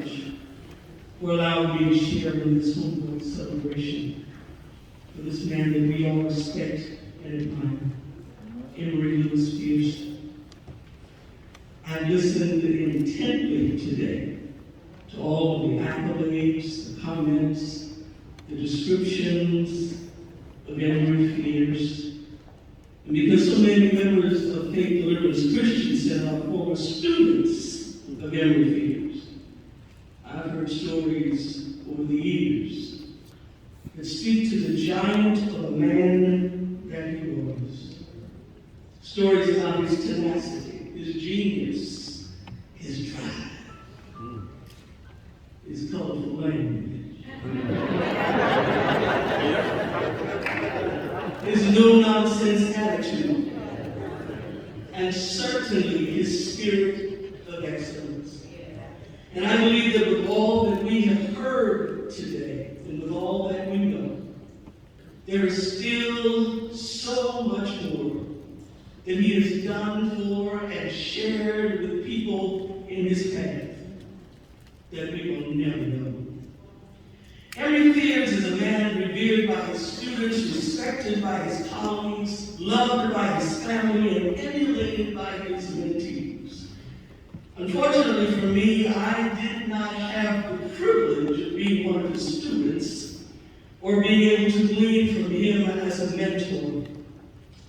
for allowing me to share in this homegoing celebration for this man that we all respect and admire, Emery Lewis Fears. I listened intently today to all of the accolades, the comments, the descriptions of Emery Fears. And because so many members of Faith Deliverance Christian Center are former students of Emery Fears, I've heard stories over the years that speak to the giant of a man that he was. Stories about his tenacity, his genius, his drive, his colorful language, his no-nonsense attitude, and certainly his spirit of excellence. And I believe that with all that we have heard today, and with all that we know, there is still so much more that he has done for and shared with people in his path that we will never know. Emery Fears is a man revered by his students, respected by his colleagues, loved by his family, and emulated by his mentees. Unfortunately for me, I did not have the privilege of being one of his students or being able to glean from him as a mentor.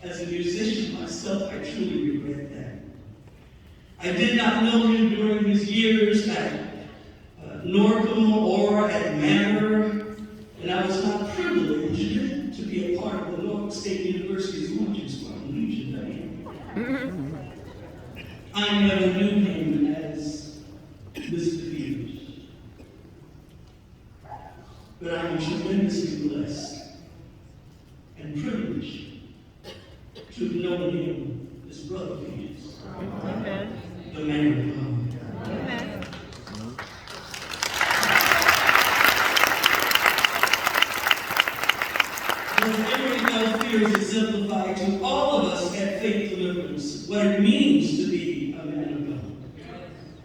As a musician myself, I truly regret that. I did not know him during his years at Norcom or at Manor, and I was not privileged to be a part of the Norfolk State University's Marching Spartan Legion. I never knew him as Mr. Fears, but I am tremendously blessed and privileged to have known him as Brother Fears, the man of God. Amen. Emery Fears exemplified to all of us at Faith Deliverance what it means to be a man of God.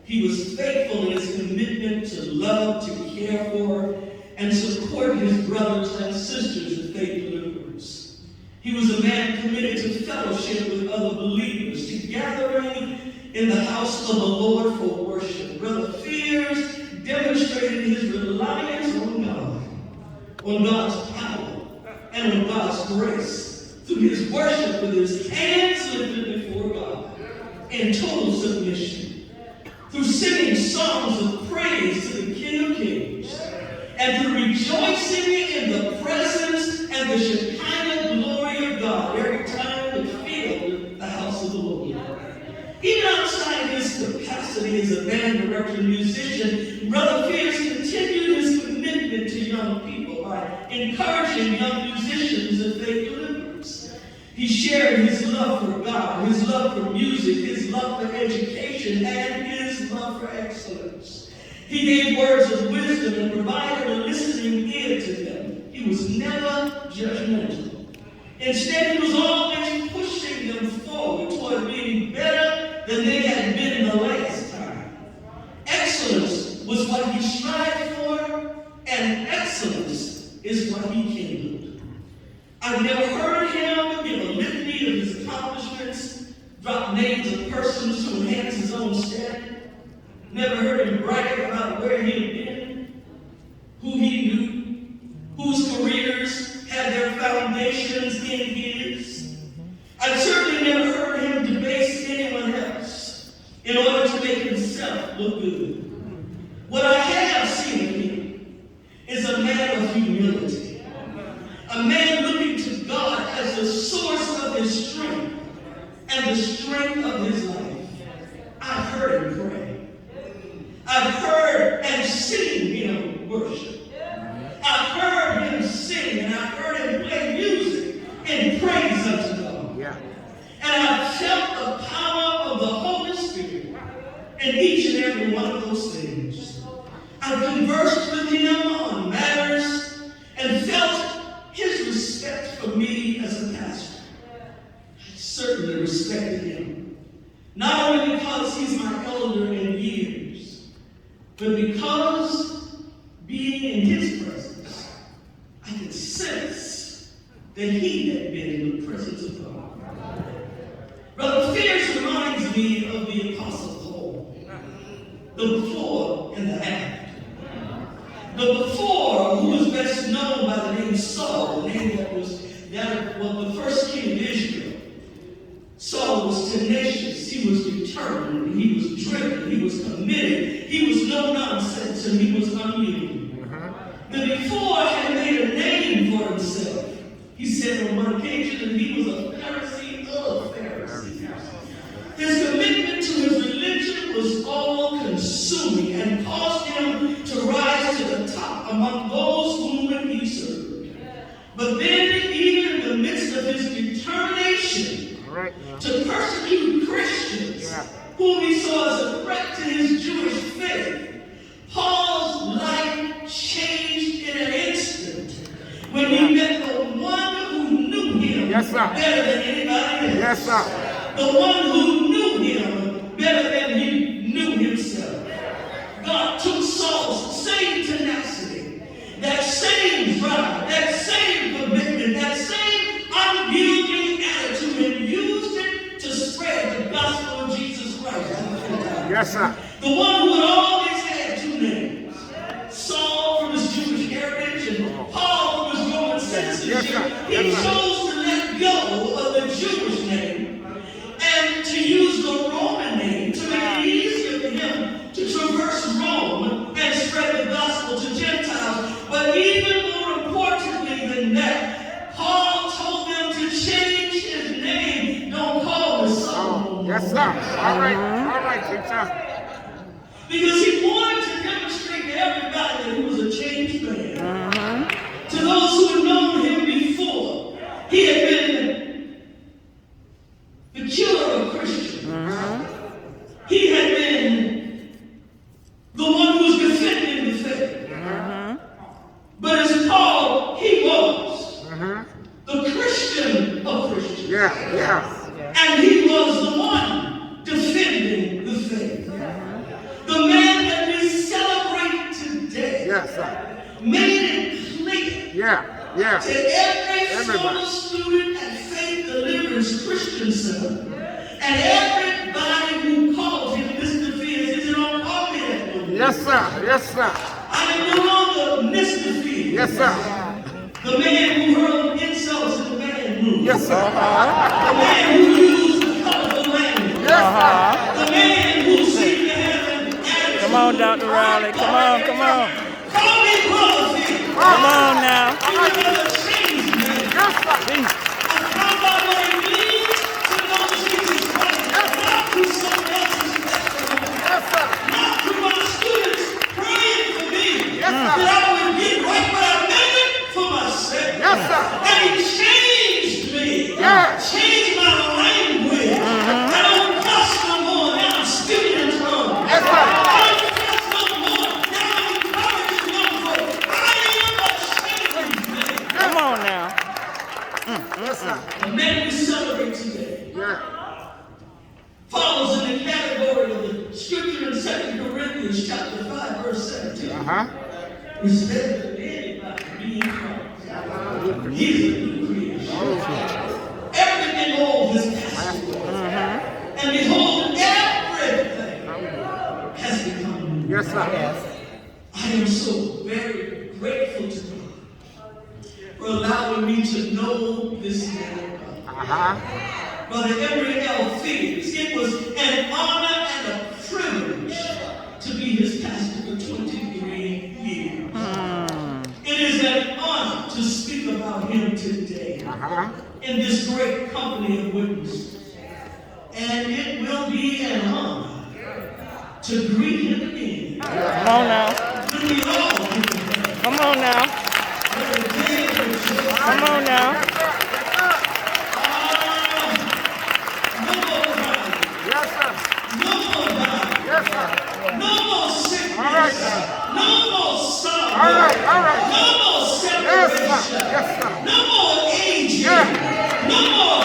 He was faithful in his commitment to love, to care for, and support his brothers and sisters at Faith Deliverance. He was a man committed to fellowship with other believers, to gathering in the house of the Lord for worship. Brother Fears demonstrated his reliance on God, on God's power, and on God's grace through his worship with his hands lifted before God in total submission, through singing songs of praise to the King of Kings, and through rejoicing in the presence and the Shekinah glory of God every time it filled the house of the Lord. Even outside his capacity as a band director and musician, Brother Fears continued his commitment to young people by encouraging young musicians at Faith Deliverance. He shared his love for God, his love for music, his love for education, and his love for excellence. He gave words of wisdom and provided a listening ear to them. He was never judgmental. Instead, he was always pushing them forward toward being better than they had been the last time. Excellence was what he strived for, and excellence is what he kindled. I've never heard him give a litany of his accomplishments, drop names of persons to enhance his own standing. Never heard him brag about where he had been, who he knew, whose careers had their foundations in his. I've certainly never heard him debase anyone else in order to make himself look good. What I have seen of him is a man of humility, a man looking to God as the source of his strength and the strength of his life. I've heard him pray. I've heard and seen him worship. I've heard him sing, and I've heard him play music in praise unto God. Yeah. And I've felt the power of the Holy Spirit in each and every one of those things. I've conversed with him on matters and felt his respect for me as a pastor. I certainly respected him, not only because he's my elder in years, but because because being in his presence, I could sense that he had been in the presence of God. Brother Fears reminds me of the Apostle Paul, the before and the after. The before, who was best known by the name Saul, the name that was the first king of Israel. Saul was tenacious, he was determined, he was driven, he was committed, he was no nonsense, and he was unyielding. The before had made a name for himself. He said on one occasion that he was a Pharisee of Pharisees. His commitment to his religion was all-consuming and caused him to rise to the top among those whom he served. But then, even in the midst of his determination to persecute Christians, whom he saw as a threat to his Jewish faith, Paul's life changed in an instant when he met the one who knew him better than anybody else. The one who knew him better than he knew himself. God took Saul's same tenacity, that same drive, that same commitment, that same unyielding attitude, and used it to spread the gospel of Jesus Christ to the Gentiles. The one who had always had two names, Saul from his Jewish heritage and Paul from his Roman citizenship. He chose to let go of the Jewish name and to use the Roman name to make it easier for him to traverse Rome and spread the gospel to Gentiles. But even more importantly than that, Paul told them to change his name. Don't call him Saul. All right, teacher. Because he wanted to demonstrate to everybody that he was a changed man. To those who had known him before, he had been the killer of Christians. He had been the one who was defending the faith. But as Paul, he was the Christian of Christians. And he was the one defending the faith. The man that we celebrate today made it clear to every former student at Faith Deliverance Christian Center and everybody who called him Mr. Fears. Is it on call me that no more? Yes, sir. I am no longer Mr. Fears. The man who hurled insults in the band room. The man who used the colorful language. The man who seemed to have an attitude. Come on, Dr. Riley. Come on. Call me Brother Fears. Come on now. He was a changed man. I come by what it means to know Jesus Christ. Not through someone else's testimony. Not through my students praying for me. That I would get right, but I made it for myself. And he changed me. Changed my language. I don't cuss no more. Now I'm speaking in tongues. I don't cuss no more. Now I'm encouraging young folks. I am a changed man. Come on now. The man we celebrate today falls in the category of the Scripture in 2 Corinthians chapter 5, verse 17. It says that anybody be in Christ, he's a new creation. Everything old has passed away. And behold, everything has become new. I am so very grateful to God for allowing me to know this man of God. Brother Emery Lewis Fears. It was an honor and a privilege to be his pastor for 23 years. It is an honor to speak about him today in this great company of witnesses. And it will be an honor to greet him again. Come on now. Come on now. Come on now. No more sickness. All right. No more sorrow. All right. No more separation. Yes, sir. No more aging. No more